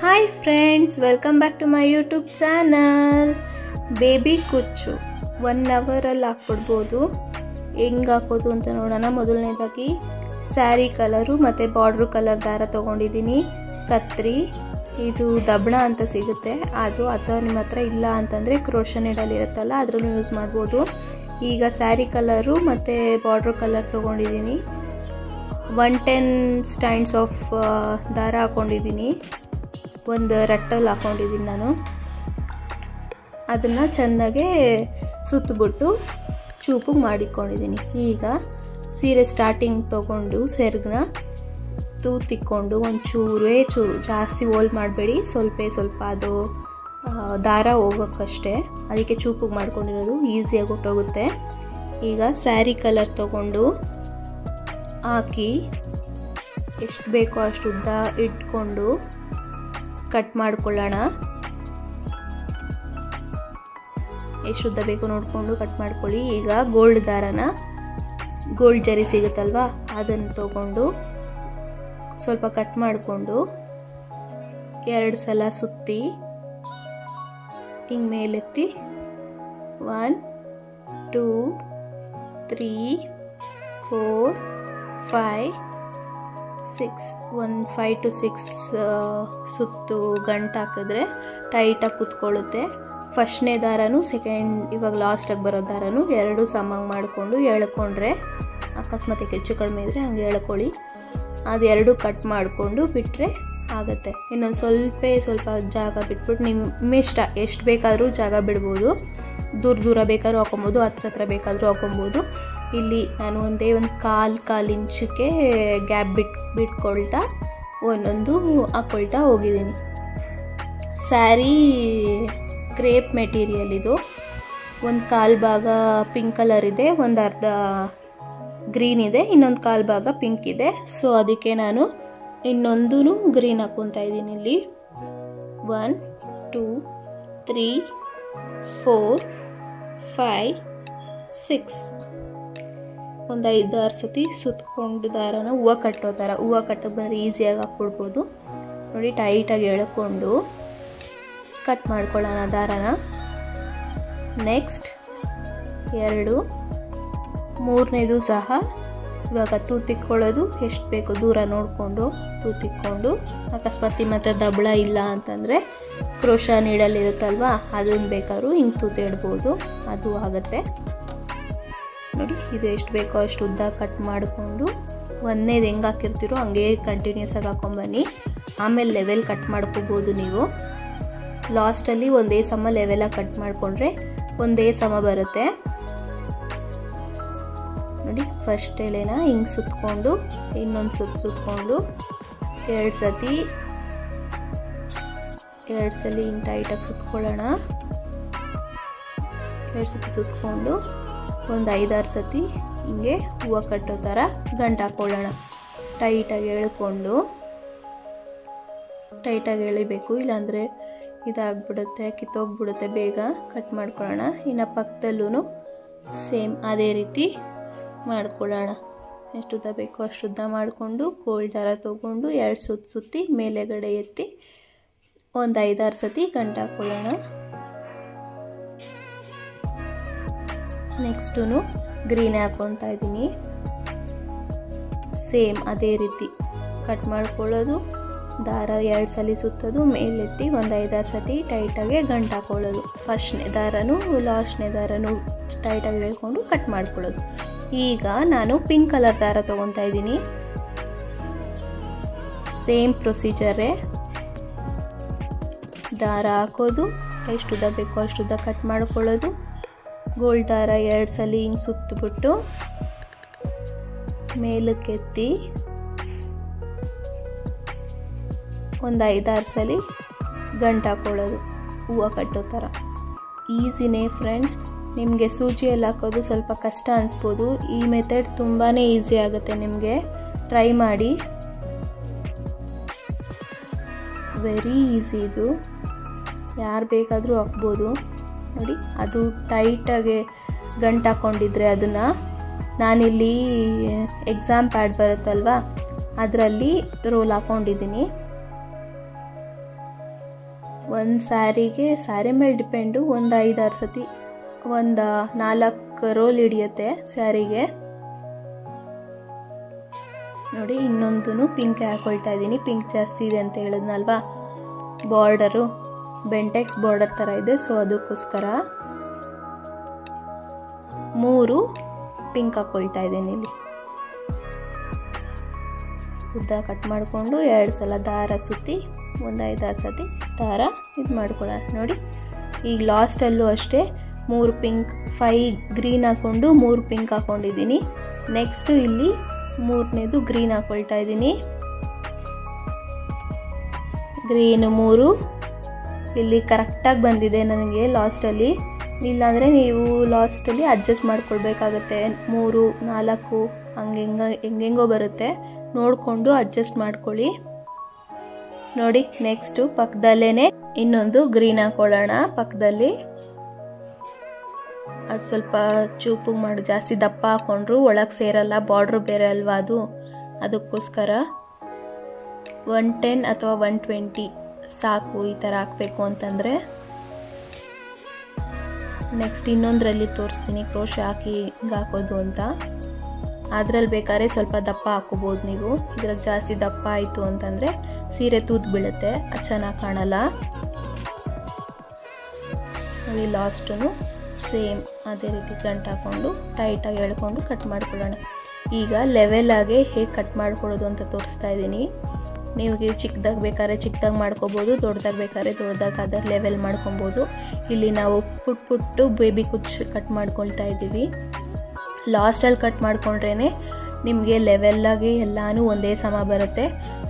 Hi friends, welcome back to my YouTube channel. Baby ಕುಚ್ಚು 1 ಅವರಲ್ಲಿ ಹಾಕ್ಬಿಡ್ಬೋದು. ಹೆಂಗೆ ಹಾಕೋದು ಅಂತ ನೋಡೋಣ. ಮೊದಲನೇದಾಗಿ ಸ್ಯಾರಿ ಕಲರು ಮತ್ತು ಬಾರ್ಡ್ರ್ ಕಲರ್ ದಾರ ತೊಗೊಂಡಿದ್ದೀನಿ. ಕತ್ರಿ, ಇದು ದಬಣ ಅಂತ ಸಿಗುತ್ತೆ ಅದು, ಅಥವಾ ನಿಮ್ಮ ಹತ್ರ ಇಲ್ಲ ಅಂತಂದರೆ ಕ್ರೋಶಾ ನೀಡಲ್ ಇರುತ್ತಲ್ಲ ಅದರಲ್ಲೂ ಯೂಸ್ ಮಾಡ್ಬೋದು. ಈಗ ಸ್ಯಾರಿ ಕಲರು ಮತ್ತು ಬಾರ್ಡ್ರ್ ಕಲರ್ ತೊಗೊಂಡಿದ್ದೀನಿ. 110 ಸ್ಟ್ಯಾಂಡ್ಸ್ ಆಫ್ ದಾರ ಹಾಕ್ಕೊಂಡಿದ್ದೀನಿ. ಒಂದು ರಟ್ಟಲ್ಲಿ ಹಾಕ್ಕೊಂಡಿದ್ದೀನಿ ನಾನು. ಅದನ್ನು ಚೆನ್ನಾಗೆ ಸುತ್ತಬಿಟ್ಟು ಚೂಪಿಗೆ ಮಾಡಿಕೊಂಡಿದ್ದೀನಿ. ಈಗ ಸೀರೆ ಸ್ಟಾರ್ಟಿಂಗ್ ತೊಗೊಂಡು ಸೆರಗನ್ನ ತೂತಿಕ್ಕೊಂಡು ಒಂಚೂರೇ ಚೂರು, ಜಾಸ್ತಿ ಹೋಲ್ ಮಾಡಬೇಡಿ, ಸ್ವಲ್ಪ ಅದು ದಾರ ಹೋಗೋಕ್ಕಷ್ಟೇ. ಅದಕ್ಕೆ ಚೂಪಿಗೆ ಮಾಡ್ಕೊಂಡಿರೋದು, ಈಸಿಯಾಗಿ ಹೊಟ್ಟೋಗುತ್ತೆ. ಈಗ ಸ್ಯಾರಿ ಕಲರ್ ತೊಗೊಂಡು ಹಾಕಿ ಎಷ್ಟು ಬೇಕೋ ಅಷ್ಟು ಉದ್ದ ಇಟ್ಕೊಂಡು ಕಟ್ ಮಾಡ್ಕೊಳ್ಳೋಣ. ಎಷ್ಟು ಉದ್ದ ಬೇಕು ನೋಡಿಕೊಂಡು ಕಟ್ ಮಾಡ್ಕೊಳ್ಳಿ. ಈಗ ಗೋಲ್ಡ್ ದಾರನ, ಗೋಲ್ಡ್ ಜರಿ ಸಿಗುತ್ತಲ್ವ ಅದನ್ನು ತೊಗೊಂಡು ಸ್ವಲ್ಪ ಕಟ್ ಮಾಡಿಕೊಂಡು 2 ಸಲ ಸುತ್ತಿ ಹಿಂಗೆ ಮೇಲೆತ್ತಿ 1 2 3 4 5 6 ಒಂದು 5 to 6 ಸುತ್ತು ಗಂಟು ಹಾಕಿದ್ರೆ ಟೈಟಾಗಿ ಕೂತ್ಕೊಳ್ಳುತ್ತೆ. ಫಸ್ಟ್ನೇ ದಾರನೂ ಇವಾಗ ಲಾಸ್ಟಾಗಿ ಬರೋ ದಾರನೂ 2 ಸಮಾಗಿ ಮಾಡಿಕೊಂಡು ಎಳ್ಕೊಂಡ್ರೆ, ಅಕಸ್ಮಾತ್ ಹೆಚ್ಚು ಕಡಿಮೆ ಇದ್ದರೆ ಹಂಗೆ ಎಳ್ಕೊಳ್ಳಿ. ಅದು 2 ಕಟ್ ಮಾಡಿಕೊಂಡು ಬಿಟ್ಟರೆ ಆಗುತ್ತೆ. ಇನ್ನೊಂದು ಸ್ವಲ್ಪ ಜಾಗ ಬಿಟ್ಬಿಟ್ಟು ನಿಮ್ಮ ಇಷ್ಟ, ಎಷ್ಟು ಬೇಕಾದರೂ ಜಾಗ ಬಿಡ್ಬೋದು. ದೂರ ಬೇಕಾದ್ರೂ ಹಾಕೊಬೋದು, ಹತ್ರ ಬೇಕಾದರೂ ಹಾಕೊಬೋದು. ಇಲ್ಲಿ ನಾನು ಒಂದು ಕಾಲು ಇಂಚಕ್ಕೆ ಗ್ಯಾಪ್ ಬಿಟ್ಕೊಳ್ತಾ ಒಂದೊಂದು ಹಾಕ್ಕೊಳ್ತಾ ಹೋಗಿದ್ದೀನಿ. ಸ್ಯಾರಿ ಕ್ರೇಪ್ ಮೆಟೀರಿಯಲ್ ಇದು. ಒಂದು 1/4 ಭಾಗ ಪಿಂಕ್ ಕಲರ್ ಇದೆ, ಒಂದು ಅರ್ಧ ಗ್ರೀನ್ ಇದೆ, ಇನ್ನೊಂದು 1/4 ಭಾಗ ಪಿಂಕ್ ಇದೆ. ಸೊ ಅದಕ್ಕೆ ನಾನು ಇನ್ನೊಂದು ಗ್ರೀನ್ ಹಾಕ್ಕೊತಾ ಇದ್ದೀನಿ. ಇಲ್ಲಿ 1 2 3 4 5 6 ಒಂದು 5-6 ಸತಿ ಸುತ್ತಕೊಂಡು ದಾರನ ಹೂವು ಕಟ್ಟೋ ಥರ, ಹೂವು ಕಟ್ಟೋಕೆ ಬಂದರೆ ಈಸಿಯಾಗಿ ಹಾಕ್ಬಿಡ್ಬೋದು. ನೋಡಿ, ಟೈಟಾಗಿ ಎಳ್ಕೊಂಡು ಕಟ್ ಮಾಡ್ಕೊಳ್ಳೋಣ ದಾರನ. ನೆಕ್ಸ್ಟ್ 2 ಮೂರನೇದು ಸಹ ಇವಾಗ ತೂತಿಕ್ಕೊಳ್ಳೋದು, ಎಷ್ಟು ಬೇಕು ದೂರ ನೋಡಿಕೊಂಡು ತೂತಿಕ್ಕೊಂಡು, ಅಕಸ್ಮಾತ್ ನಿಮ್ಮ ಹತ್ರ ದಬಳ ಇಲ್ಲ ಅಂತಂದರೆ ಕ್ರೋಶಾ ನೀಡಲ್ ಇರುತ್ತಲ್ವ ಅದನ್ನು ಬೇಕಾದ್ರೂ ಹಿಂಗೆ ತೂತಿಡ್ಬೋದು, ಅದು ಆಗುತ್ತೆ. ನೋಡಿ, ಇದು ಎಷ್ಟು ಬೇಕೋ ಅಷ್ಟು ಉದ್ದ ಕಟ್ ಮಾಡಿಕೊಂಡು ಒಂದೇದು ಹೆಂಗೆ ಹಾಕಿರ್ತೀರೋ ಹಂಗೆ ಕಂಟಿನ್ಯೂಸ್ ಆಗಿ ಹಾಕ್ಕೊಂಬನ್ನಿ. ಆಮೇಲೆ ಲೆವೆಲ್ ಕಟ್ ಮಾಡ್ಕೋಬೋದು ನೀವು. ಲಾಸ್ಟಲ್ಲಿ ಒಂದೇ ಸಮ ಲೆವೆಲಾಗಿ ಕಟ್ ಮಾಡಿಕೊಂಡ್ರೆ ಒಂದೇ ಸಮ ಬರುತ್ತೆ. ನೋಡಿ, ಫಸ್ಟ್ ಎಳೆನ ಹಿಂಗೆ ಸುತ್ತಕೊಂಡು ಇನ್ನೊಂದು ಸುತ್ತಕೊಂಡು 2 ಸಲ ಹಿಂಗೆ ಟೈಟಾಗಿ ಸುತ್ಕೊಳ್ಳೋಣ. 2 ಸತಿ ಸುತ್ತಕೊಂಡು ಒಂದು 5-6 ಸತಿ ಹಿಂಗೆ ಹೂವು ಕಟ್ಟೋ ಥರ ಗಂಟು ಹಾಕ್ಕೊಳ್ಳೋಣ. ಟೈಟಾಗಿ ಎಳಿಬೇಕು, ಇಲ್ಲಾಂದರೆ ಇದಾಗ್ಬಿಡುತ್ತೆ, ಕಿತ್ತೋಗ್ಬಿಡುತ್ತೆ. ಬೇಗ ಕಟ್ ಮಾಡ್ಕೊಳ್ಳೋಣ. ಇನ್ನು ಪಕ್ಕದಲ್ಲೂ ಸೇಮ್ ಅದೇ ರೀತಿ ಮಾಡ್ಕೊಳ್ಳೋಣ. ಎಷ್ಟು ಉದ್ದ ಬೇಕೋ ಅಷ್ಟು ಉದ್ದ ಮಾಡಿಕೊಂಡು ಗೋಲ್ಡ್ ದಾರ ತೊಗೊಂಡು 2 ಸುತ್ತಿ ಮೇಲೆಗಡೆ ಎತ್ತಿ ಒಂದು 5-6 ಸತಿ ಗಂಟು ಹಾಕ್ಕೊಳ್ಳೋಣ. ನೆಕ್ಸ್ಟು ಗ್ರೀನ್ ಹಾಕ್ಕೊತಾ ಇದ್ದೀನಿ. ಸೇಮ್ ಅದೇ ರೀತಿ ಕಟ್ ಮಾಡ್ಕೊಳ್ಳೋದು, ದಾರ 2 ಸಲ ಸುತ್ತೋದು, ಮೇಲೆತ್ತಿ ಒಂದು 5-6 ಸತಿ ಟೈಟಾಗಿ ಗಂಟು ಹಾಕ್ಕೊಳ್ಳೋದು. ಫಸ್ಟ್ನೇ ದಾರನೂ ಲಾಸ್ಟ್ನೇ ದಾರನೂ ಟೈಟಾಗಿ ಹೇಳ್ಕೊಂಡು ಕಟ್ ಮಾಡ್ಕೊಳ್ಳೋದು. ಈಗ ನಾನು ಪಿಂಕ್ ಕಲರ್ ದಾರ ತೊಗೊತಾ ಇದ್ದೀನಿ. ಸೇಮ್ ಪ್ರೊಸೀಜರೇ, ದಾರ ಹಾಕೋದು, ಎಷ್ಟು ಉದ್ದ ಬೇಕೋ ಅಷ್ಟು ಉದ್ದ ಕಟ್ ಮಾಡ್ಕೊಳ್ಳೋದು, ಗೋಲ್ಡ್ ದಾರ 2 ಸಲ ಹಿಂಗೆ ಸುತ್ತಬಿಟ್ಟು ಮೇಲಕ್ಕೆತ್ತಿ ಒಂದು 5-6 ಸಲ ಗಂಟು ಹಾಕ್ಕೊಳ್ಳೋದು ಹೂವು ಕಟ್ಟೋ ಥರ. ಈಸಿನೇ ಫ್ರೆಂಡ್ಸ್. ನಿಮಗೆ ಸೂಜಿಯಲ್ಲಿ ಹಾಕೋದು ಸ್ವಲ್ಪ ಕಷ್ಟ ಅನಿಸ್ಬೋದು. ಈ ಮೆಥಡ್ ತುಂಬಾ ಈಸಿ ಆಗುತ್ತೆ, ನಿಮಗೆ ಟ್ರೈ ಮಾಡಿ. ವೆರಿ ಈಸಿ ಇದು, ಯಾರು ಬೇಕಾದರೂ ಹಾಕ್ಬೋದು. ನೋಡಿ, ಅದು ಟೈಟಾಗಿ ಗಂಟು ಹಾಕ್ಕೊಂಡಿದ್ರೆ ಅದನ್ನು ನಾನಿಲ್ಲಿ ಎಕ್ಸಾಮ್ ಪ್ಯಾಡ್ ಬರುತ್ತಲ್ವ ಅದರಲ್ಲಿ ರೋಲ್ ಹಾಕ್ಕೊಂಡಿದ್ದೀನಿ. ಒಂದು ಸ್ಯಾರಿ ಮೇಲೆ ಡಿಪೆಂಡು, ಒಂದು 5-6 ಸತಿ, ಒಂದು 4 ರೋಲ್ ಹಿಡಿಯುತ್ತೆ ಸ್ಯಾರಿಗೆ. ನೋಡಿ ಇನ್ನೊಂದು ಪಿಂಕ್ ಹಾಕೊಳ್ತಾ ಇದ್ದೀನಿ. ಪಿಂಕ್ ಜಾಸ್ತಿ ಇದೆ ಅಂತ ಹೇಳಿದ್ನಲ್ವಾ, ಬಾರ್ಡರು ಬೆಂಟೆಕ್ಸ್ ಬಾರ್ಡರ್ ಥರ ಇದೆ, ಸೊ ಅದಕ್ಕೋಸ್ಕರ 3 ಪಿಂಕ್ ಹಾಕೊಳ್ತಾ ಇದ್ದೀನಿ. ಇಲ್ಲಿ ಉದ್ದ ಕಟ್ ಮಾಡಿಕೊಂಡು 2 ಸಲ ದಾರ ಸುತ್ತಿ ಒಂದು 5-6 ಸತಿ ದಾರ ಇದು ಮಾಡ್ಕೊಳ್ಳೋಣ. ನೋಡಿ ಈಗ ಲಾಸ್ಟಲ್ಲೂ ಅಷ್ಟೇ 3 ಪಿಂಕ್, 5 ಗ್ರೀನ್ ಹಾಕ್ಕೊಂಡು 3 ಪಿಂಕ್ ಹಾಕ್ಕೊಂಡಿದ್ದೀನಿ. ನೆಕ್ಸ್ಟು ಇಲ್ಲಿ 3ನೇದು ಗ್ರೀನ್ ಹಾಕ್ಕೊಳ್ತಾ ಇದ್ದೀನಿ. ಗ್ರೀನು 3 ಇಲ್ಲಿ ಕರೆಕ್ಟಾಗಿ ಬಂದಿದೆ ನನಗೆ ಲಾಸ್ಟಲ್ಲಿ. ಇಲ್ಲಾಂದರೆ ನೀವು ಲಾಸ್ಟಲ್ಲಿ ಅಡ್ಜಸ್ಟ್ ಮಾಡ್ಕೊಳ್ಬೇಕಾಗತ್ತೆ. 3, 4 ಹೆಂಗೆಂಗೋ ಬರುತ್ತೆ, ನೋಡಿಕೊಂಡು ಅಡ್ಜಸ್ಟ್ ಮಾಡ್ಕೊಳ್ಳಿ. ನೋಡಿ ನೆಕ್ಸ್ಟು ಪಕ್ಕದಲ್ಲೇ ಇನ್ನೊಂದು ಗ್ರೀನ್ ಹಾಕೊಳ್ಳೋಣ ಪಕ್ಕದಲ್ಲಿ. ಅದು ಸ್ವಲ್ಪ ಚೂಪಿಗೆ ಮಾಡಿ, ಜಾಸ್ತಿ ದಪ್ಪ ಹಾಕ್ಕೊಂಡ್ರು ಒಳಗೆ ಸೇರಲ್ಲ, ಬಾರ್ಡ್ರು ಬೇರೆ ಅಲ್ವಾ ಅದು, ಅದಕ್ಕೋಸ್ಕರ 110 ಅಥವಾ 120 ಸಾಕು ಈ ಥರ ಹಾಕಬೇಕು ಅಂತಂದರೆ. ನೆಕ್ಸ್ಟ್ ಇನ್ನೊಂದರಲ್ಲಿ ತೋರಿಸ್ತೀನಿ ಕ್ರೋಶೆ ಹಾಕಿ ಹಿಂಗೆ ಹಾಕೋದು ಅಂತ. ಅದರಲ್ಲಿ ಬೇಕಾದ್ರೆ ಸ್ವಲ್ಪ ದಪ್ಪ ಹಾಕೋಬೋದು ನೀವು. ಇದ್ರಾಗ ಜಾಸ್ತಿ ದಪ್ಪ ಆಯಿತು ಅಂತಂದರೆ ಸೀರೆ ತೂತು ಬೀಳುತ್ತೆ, ಅದು ಚೆನ್ನಾಗಿ ಕಾಣಲ್ಲ. ನೋಡಿ ಲಾಸ್ಟು ಸೇಮ್ ಅದೇ ರೀತಿ ಗಂಟು ಹಾಕ್ಕೊಂಡು ಟೈಟಾಗಿ ಎಳ್ಕೊಂಡು ಕಟ್ ಮಾಡ್ಕೊಳ್ಳೋಣ. ಈಗ ಲೆವೆಲಾಗೆ ಹೇಗೆ ಕಟ್ ಮಾಡ್ಕೊಳ್ಳೋದು ಅಂತ ತೋರಿಸ್ತಾ ಇದ್ದೀನಿ. ನಿಮಗೆ ಚಿಕ್ಕದಾಗಿ ಬೇಕಾದ್ರೆ ಚಿಕ್ಕದಾಗಿ ಮಾಡ್ಕೊಬೋದು, ದೊಡ್ಡದಾಗಿ ಬೇಕಾದ್ರೆ ದೊಡ್ಡದಾಗಿ ಅದರ ಲೆವೆಲ್ ಮಾಡ್ಕೊಬೋದು. ಇಲ್ಲಿ ನಾವು ಪುಟ್ಟು ಬೇಬಿ ಕುಚ್ಚು ಕಟ್ ಮಾಡ್ಕೊಳ್ತಾ ಇದ್ದೀವಿ. ಲಾಸ್ಟಲ್ಲಿ ಕಟ್ ಮಾಡ್ಕೊಂಡ್ರೇ ನಿಮಗೆ ಲೆವೆಲ್ಲಾಗಿ ಎಲ್ಲನೂ ಒಂದೇ ಸಮ ಬರುತ್ತೆ.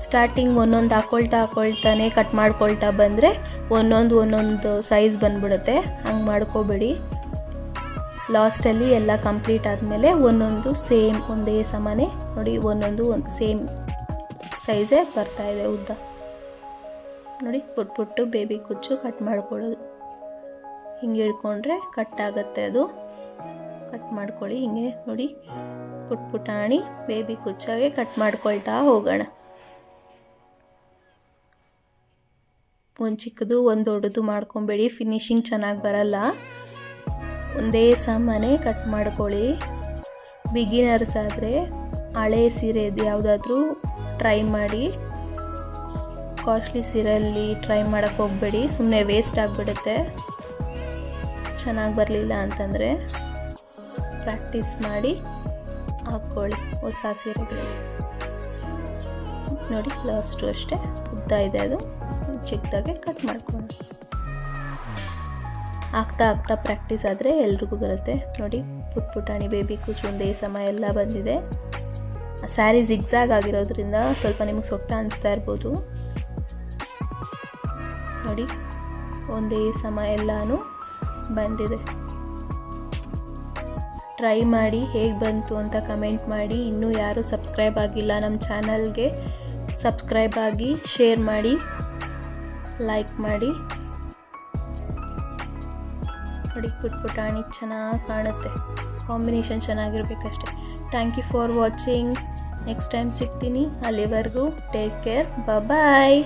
ಸ್ಟಾರ್ಟಿಂಗ್ ಒಂದೊಂದು ಹಾಕ್ಕೊಳ್ತಾನೆ ಕಟ್ ಮಾಡ್ಕೊಳ್ತಾ ಬಂದರೆ ಒಂದೊಂದು ಸೈಜ್ ಬಂದ್ಬಿಡುತ್ತೆ, ಹಂಗೆ ಮಾಡ್ಕೋಬೇಡಿ. ಲಾಸ್ಟಲ್ಲಿ ಎಲ್ಲ ಕಂಪ್ಲೀಟ್ ಆದಮೇಲೆ ಒಂದೊಂದು ಸೇಮ್ ಒಂದೇ ಸಮನೇ ನೋಡಿ, ಒಂದೊಂದು ಸೇಮ್ ಸೈಜೇ ಬರ್ತಾಯಿದೆ ಉದ್ದ. ನೋಡಿ ಪುಟ್ಟು ಬೇಬಿ ಕುಚ್ಚು ಕಟ್ ಮಾಡ್ಕೊಳ್ಳೋದು, ಹಿಂಗೆ ಹಿಡ್ಕೊಂಡ್ರೆ ಕಟ್ ಆಗುತ್ತೆ. ಅದು ಕಟ್ ಮಾಡ್ಕೊಳ್ಳಿ ಹಿಂಗೆ. ನೋಡಿ ಪುಟಾಣಿ ಬೇಬಿ ಕುಚ್ಚಾಗೆ ಕಟ್ ಮಾಡ್ಕೊಳ್ತಾ ಹೋಗೋಣ. ಒಂದು ಚಿಕ್ಕದು ಒಂದು ದೊಡ್ಡದು ಮಾಡ್ಕೊಬೇಡಿ, ಫಿನಿಶಿಂಗ್ ಚೆನ್ನಾಗಿ ಬರಲ್ಲ. ಒಂದೇ ಸಮನೆ ಕಟ್ ಮಾಡ್ಕೊಳ್ಳಿ. ಬಿಗಿನರ್ಸ್ ಆದರೆ ಹಳೆ ಸೀರೆದು ಯಾವುದಾದ್ರೂ ಟ್ರೈ ಮಾಡಿ, ಕಾಸ್ಟ್ಲಿ ಸೀರೆಯಲ್ಲಿ ಟ್ರೈ ಮಾಡೋಕ್ಕೆ ಹೋಗಬೇಡಿ, ಸುಮ್ಮನೆ ವೇಸ್ಟ್ ಆಗಿಬಿಡುತ್ತೆ. ಚೆನ್ನಾಗಿ ಬರಲಿಲ್ಲ ಅಂತಂದರೆ ಪ್ರಾಕ್ಟೀಸ್ ಮಾಡಿ ಹಾಕ್ಕೊಳ್ಳಿ ಹೊಸ ಸೀರೆಗಳಿಗೆ. ನೋಡಿ ಲಾಸ್ಟು ಅಷ್ಟೇ ಉದ್ದ ಇದೆ, ಅದು ಚಿಕ್ಕದಾಗೆ ಕಟ್ ಮಾಡ್ಕೊಳ್ಳಿ. ಆಗ್ತಾ ಪ್ರಾಕ್ಟೀಸ್ ಆದರೆ ಎಲ್ರಿಗೂ ಬರುತ್ತೆ. ನೋಡಿ ಪುಟಾಣಿ ಬೇಬಿ ಕುಚ್ಚು ಒಂದೇ ಸಮ ಎಲ್ಲ ಬಂದಿದೆ. ಸ್ಯಾರಿ ಜಿಗ್ಜಾಗ್ ಆಗಿರೋದ್ರಿಂದ ಸ್ವಲ್ಪ ನಿಮಗೆ ಸೊಟ್ಟ ಅನಿಸ್ತಾ ಇರ್ಬೋದು. ನೋಡಿ ಒಂದೇ ಸಮ ಎಲ್ಲನೂ ಬಂದಿದೆ. ಟ್ರೈ ಮಾಡಿ ಹೇಗೆ ಬಂತು ಅಂತ ಕಮೆಂಟ್ ಮಾಡಿ. ಇನ್ನೂ ಯಾರು ಸಬ್ಸ್ಕ್ರೈಬ್ ಆಗಿಲ್ಲ ನಮ್ಮ ಚಾನಲ್ಗೆ, ಸಬ್ಸ್ಕ್ರೈಬ್ ಆಗಿ, ಶೇರ್ ಮಾಡಿ, ಲೈಕ್ ಮಾಡಿ. ನೋಡಿ ಪುಟಾಣಿ ಚೆನ್ನಾಗಿ ಕಾಣುತ್ತೆ, ಕಾಂಬಿನೇಷನ್ ಚೆನ್ನಾಗಿರ್ಬೇಕಷ್ಟೆ. Thank you for watching. Next time ಸಿಗ್ತೀನಿ, ಅಲ್ಲಿವರೆಗೂ ಟೇಕ್ ಕೇರ್, ಬಾಯ್.